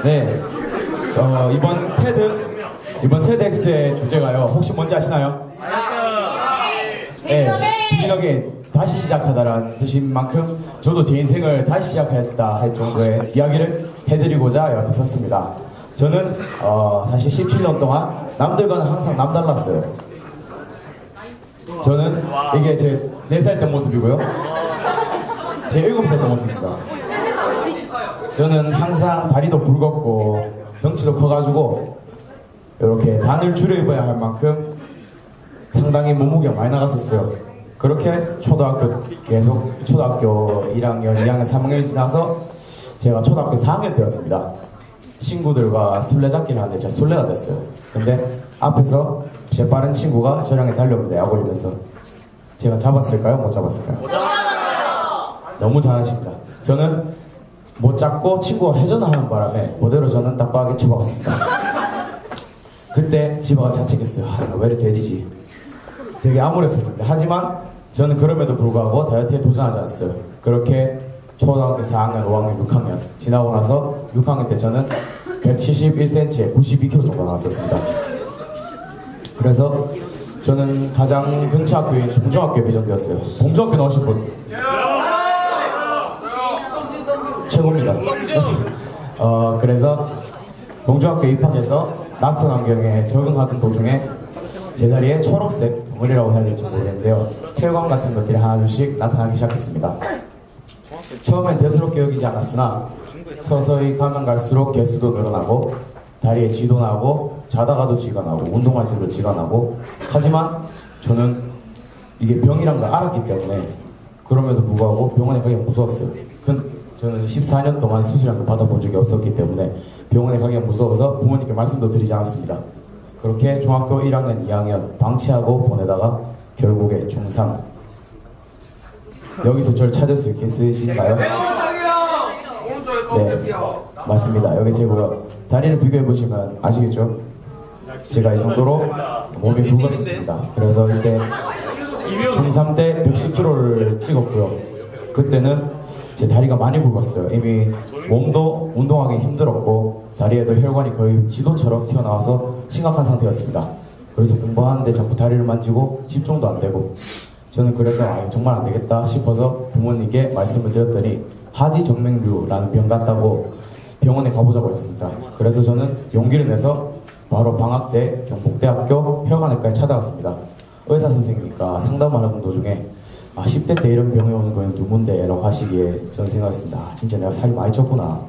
네. 이번 TEDx의 주제가요. 혹시 뭔지 아시나요? 네. 비기너게 다시 시작하다라는 뜻인 만큼 저도 제 인생을 다시 시작했다 할 정도의 이야기를 해드리고자 옆에 섰습니다. 저는 사실 17년 동안 남들과는 항상 남달랐어요. 저는 이게 제 4살 때 모습이고요. 제 7살 때 모습입니다. 저는 항상 다리도 굵었고 덩치도 커가지고 이렇게 단을 줄여 입어야 할 만큼 상당히 몸무게가 많이 나갔었어요. 그렇게 초등학교 1학년, 2학년, 3학년이 지나서 제가 초등학교 4학년 때였습니다. 친구들과 술래잡기를 하는데 제가 술래가 됐어요. 근데 앞에서 제 빠른 친구가 저를 향해 달려옵니다. 약 올리면서. 제가 잡았을까요? 못 잡았을까요? 너무 잘하십니다. 저는 못 잡고 친구가 회전하는 바람에 그대로 저는 딱박하게 쳐박았습니다. 그때 지바가 자책했어요. 왜 이렇게 돼지지? 되게 암울했었습니다. 하지만 저는 그럼에도 불구하고 다이어트에 도전하지 않았어요. 그렇게 초등학교 4학년, 5학년, 6학년 지나고 나서 6학년 때 저는 171cm에 92kg 정도 나왔었습니다. 그래서 저는 가장 근처 학교인 동중학교에 배정되었어요. 동중학교 나오신 분? 최고입니다. 그래서 동중학교에 입학해서 낯선 환경에 적응하던 도중에 제 다리에 초록색 덩어리라고 해야 될지 모르겠는데요. 혈관 같은 것들이 하나둘씩 나타나기 시작했습니다. 처음엔 대수롭게 여기지 않았으나 서서히 가면 갈수록 개수도 늘어나고 다리에 쥐도 나고 자다가도 쥐가 나고 운동할 때도 쥐가 나고 하지만 저는 이게 병이란 걸 알았기 때문에 그럼에도 불구하고 병원에 가기가 무서웠어요. 저는 14년 동안 수술한 걸 받아본 적이 없었기 때문에 병원에 가기가 무서워서 부모님께 말씀도 드리지 않았습니다. 그렇게 중학교 1학년, 2학년 방치하고 보내다가 결국에 중3 여기서 저를 찾을 수 있겠으신가요? 네, 맞습니다. 여기 제고요. 다리를 비교해보시면 아시겠죠? 제가 이 정도로 몸이 굵었었습니다. 그래서 이때 중3 때 110kg를 찍었고요. 그때는 제 다리가 많이 굵었어요. 이미 몸도 운동하기 힘들었고 다리에도 혈관이 거의 지도처럼 튀어나와서 심각한 상태였습니다. 그래서 공부하는데 자꾸 다리를 만지고 집중도 안 되고 저는 그래서 정말 안 되겠다 싶어서 부모님께 말씀을 드렸더니 하지정맥류라는 병 같다고 병원에 가보자고 했습니다. 그래서 저는 용기를 내서 바로 방학 때 경북대학교 혈관외과에 찾아갔습니다. 의사 선생님이니까 상담을 하던 도중에 10대 때 이런 병이 오는 거는 누군데? 라고 하시기에 저는 생각했습니다. 진짜 내가 살이 많이 쪘구나.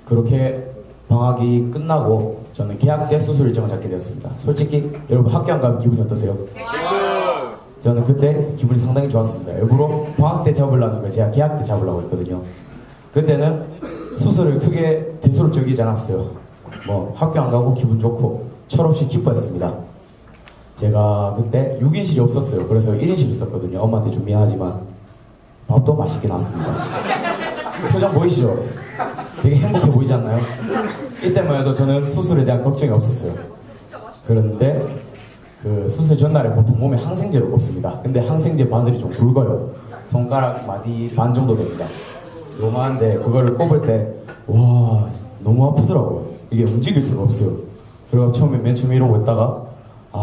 그렇게 방학이 끝나고 저는 개학 때 수술 일정을 잡게 되었습니다. 솔직히 여러분 학교 안 가면 기분이 어떠세요? 저는 그때 기분이 상당히 좋았습니다. 일부러 방학 때 잡으려는 걸 제가 개학 때 잡으려고 했거든요. 그때는 수술을 크게 대수롭게 여기지 않았어요. 학교 안 가고 기분 좋고 철없이 기뻐했습니다. 제가 그때 6인실이 없었어요. 그래서 1인실 있었거든요. 엄마한테 좀 미안하지만 밥도 맛있게 나왔습니다. 표정 보이시죠? 되게 행복해 보이지 않나요? 이때만 해도 저는 수술에 대한 걱정이 없었어요. 그런데 그 수술 전날에 보통 몸에 항생제를 꼽습니다. 근데 항생제 바늘이 좀 굵어요. 손가락 마디 반 정도 됩니다. 요만한데 그거를 꼽을 때 와 너무 아프더라고요. 이게 움직일 수가 없어요. 그리고 맨 처음에 이러고 있다가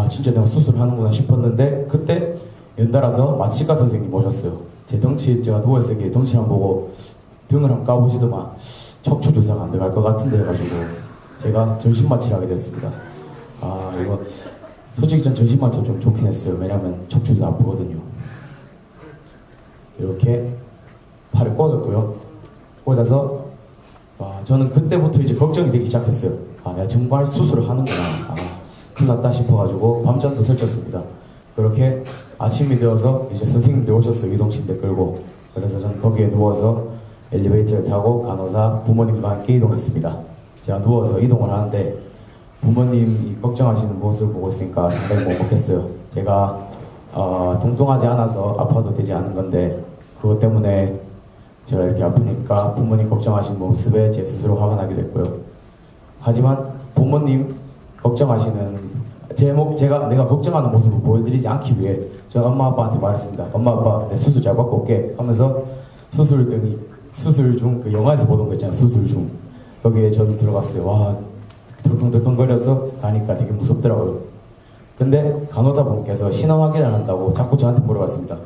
진짜 내가 수술을 하는구나 싶었는데 그때 연달아서 마취과 선생님 오셨어요. 제 덩치 제가 누워있을 때 덩치를 보고 등을 한번 까보시더만 척추 주사가 안 들어갈 것 같은데 해가지고 제가 전신 마취를 하게 됐습니다. 이거 솔직히 전 전신 마취가 좀 좋긴 했어요. 왜냐면 척추 주사 아프거든요. 이렇게 팔을 꽂았고요. 꽂아서 저는 그때부터 이제 걱정이 되기 시작했어요. 내가 정말 수술을 하는구나. 큰일 났다 싶어가지고 밤잠도 설쳤습니다. 그렇게 아침이 되어서 이제 선생님들 오셨어요. 이동침대 끌고. 그래서 저는 거기에 누워서 엘리베이터를 타고 간호사 부모님과 함께 이동했습니다. 제가 누워서 이동을 하는데 부모님이 걱정하시는 모습을 보고 있으니까 상당히 먹먹했어요. 제가 통통하지 않아서 아파도 되지 않은 건데 그것 때문에 제가 이렇게 아프니까 부모님 걱정하시는 모습에 제 스스로 화가 나게 됐고요. 하지만 부모님 걱정하시는 내가 걱정하는 모습을 보여드리지 않기 위해 저는 엄마 아빠한테 말했습니다. 엄마 아빠 내 수술 잘 받고 올게 하면서 수술등이 수술 중, 그 영화에서 보던 거 있잖아요. 수술 중. 거기에 저도 들어갔어요. 와, 덜컹덜컹거려서 가니까 되게 무섭더라고요. 근데 간호사분께서 신원 확인을 한다고 자꾸 저한테 물어봤습니다.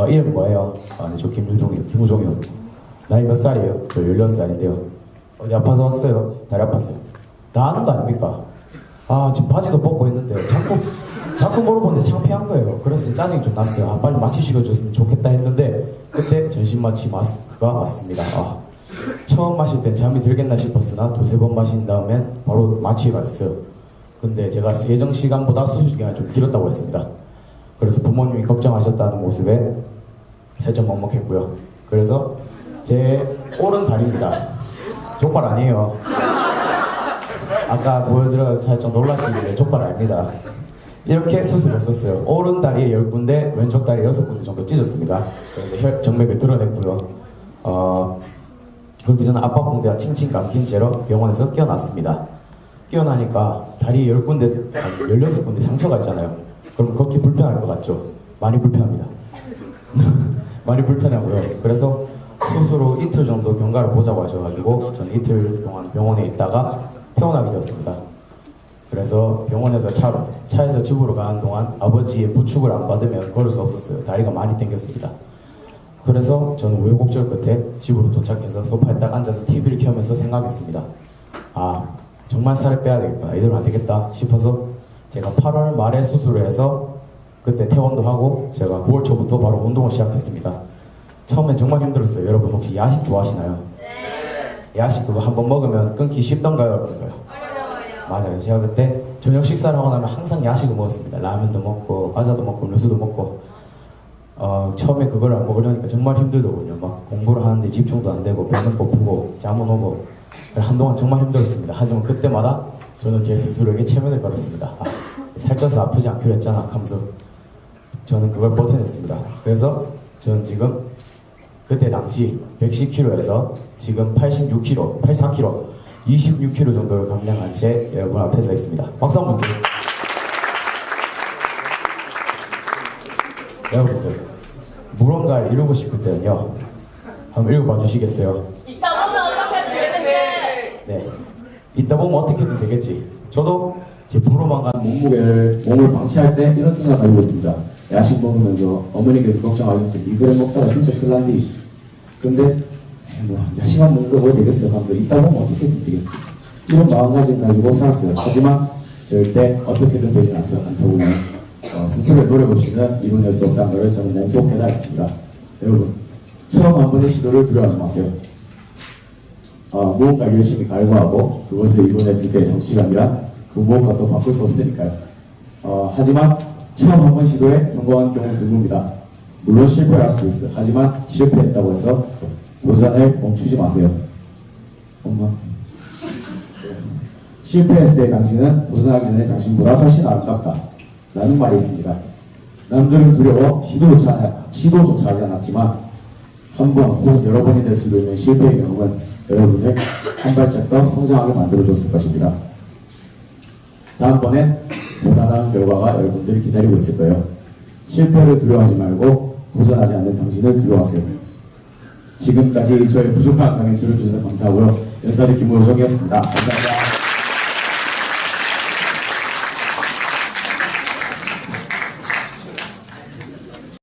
이름 뭐예요? 네, 저 김우종이요. 나이 몇 살이에요? 저 16살인데요. 어디 아파서 왔어요? 다리 아파서요. 다 아는 거 아닙니까? 지금 바지도 벗고 있는데 자꾸 물어보는데 창피한 거예요. 그래서 짜증이 좀 났어요. 빨리 마취시켜줬으면 좋겠다 했는데 그때 전신마취 마스크가 왔습니다. 처음 마실 땐 잠이 들겠나 싶었으나 두세 번 마신 다음엔 바로 마취가 됐어요. 근데 제가 예정 시간보다 수술 기간이 좀 길었다고 했습니다. 그래서 부모님이 걱정하셨다는 모습에 살짝 먹먹했고요. 그래서 제 오른 다리입니다. 족발 아니에요. 아까 보여드려서 살짝 놀라시길래 족발 아닙니다. 이렇게 수술했었어요. 오른 다리에 10군데, 왼쪽 다리에 6군데 정도 찢었습니다. 그래서 정맥을 드러냈고요. 그렇기 전에 아빠 붕대와 칭칭 감긴 채로 병원에서 깨어났습니다. 깨어나니까 다리 10군데, 16군데 상처가 있잖아요. 그럼 걷기 불편할 것 같죠? 많이 불편합니다. 많이 불편하고요. 그래서 수술 후 이틀 정도 경과를 보자고 하셔가지고 저는 이틀 동안 병원에 있다가 퇴원하게 되었습니다. 그래서 병원에서 차에서 집으로 가는 동안 아버지의 부축을 안 받으면 걸을 수 없었어요. 다리가 많이 당겼습니다. 그래서 저는 우여곡절 끝에 집으로 도착해서 소파에 딱 앉아서 TV를 켜면서 생각했습니다. 정말 살을 빼야 되겠다. 이대로 안 되겠다 싶어서 제가 8월 말에 수술을 해서 그때 퇴원도 하고 제가 9월 초부터 바로 운동을 시작했습니다. 처음엔 정말 힘들었어요. 여러분 혹시 야식 좋아하시나요? 네. 야식 그거 한번 먹으면 끊기 쉽던가요? 어떤가요? 맞아요. 제가 그때 저녁 식사를 하고 나면 항상 야식을 먹었습니다. 라면도 먹고 과자도 먹고 음료수도 먹고 처음에 그걸 안 먹으려니까 정말 힘들더군요. 막 공부를 하는데 집중도 안 되고 배는 고프고 잠은 오고 한동안 정말 힘들었습니다. 하지만 그때마다 저는 제 스스로에게 체면을 걸었습니다. 살쪄서 아프지 않기로 했잖아 하면서 저는 그걸 버텨냈습니다. 그래서 저는 지금 그때 당시 110kg에서 지금 86kg, 84kg 26kg 정도를 감량한 채 여러분 앞에 서 있습니다. 박수 한번 주세요. 여러분들, 무언가를 이루고 싶을 때는요, 한번 읽어봐 주시겠어요? 이따 보면 어떻게 되겠지? 네, 이따 보면 어떻게든 되겠지. 저도 제 부로만 간 몸을 방치할 때 이런 생각 가지고 있습니다. 야식 먹으면서 어머니께서 걱정하셨죠. 이거를 먹다가 진짜 큰일 난디. 근데 야식만 먹는 거 뭐 되겠어 하면서 이따 보면 어떻게든 되겠지. 이런 마음가짐 가지고 살았어요. 하지만 절대 어떻게든 되진 않더군요. 스스로의 노력 없이는 이뤄낼 수 없다는 걸 저는 몸소 깨달았습니다. 여러분, 처음 한 번의 시도를 두려워하지 마세요. 무언가 열심히 갈구하고 그것을 이뤄냈을 때의 성취감이란 그 무엇과도 바꿀 수 없으니까요. 하지만 처음 한 번 시도에 성공한 경우 드뭅니다. 물론 실패할 수도 있어요. 하지만 실패했다고 해서 도전을 멈추지 마세요. 엄마. 실패했을 때 당신은 도전하기 전에 당신보다 훨씬 아름답다 라는 말이 있습니다. 남들은 두려워 시도조차 하지 않았지만 한 번 혹은 여러 번이 될 수도 있는 실패의 경험은 여러분을 한 발짝 더 성장하게 만들어줬을 것입니다. 다음번엔 보다 나은 결과가 여러분들을 기다리고 있을 거예요. 실패를 두려워하지 말고 도전하지 않는 당신을 두려워하세요. 지금까지 저의 부족한 강의 들어주셔서 감사하고요. 연사제 김우정이었습니다. 감사합니다.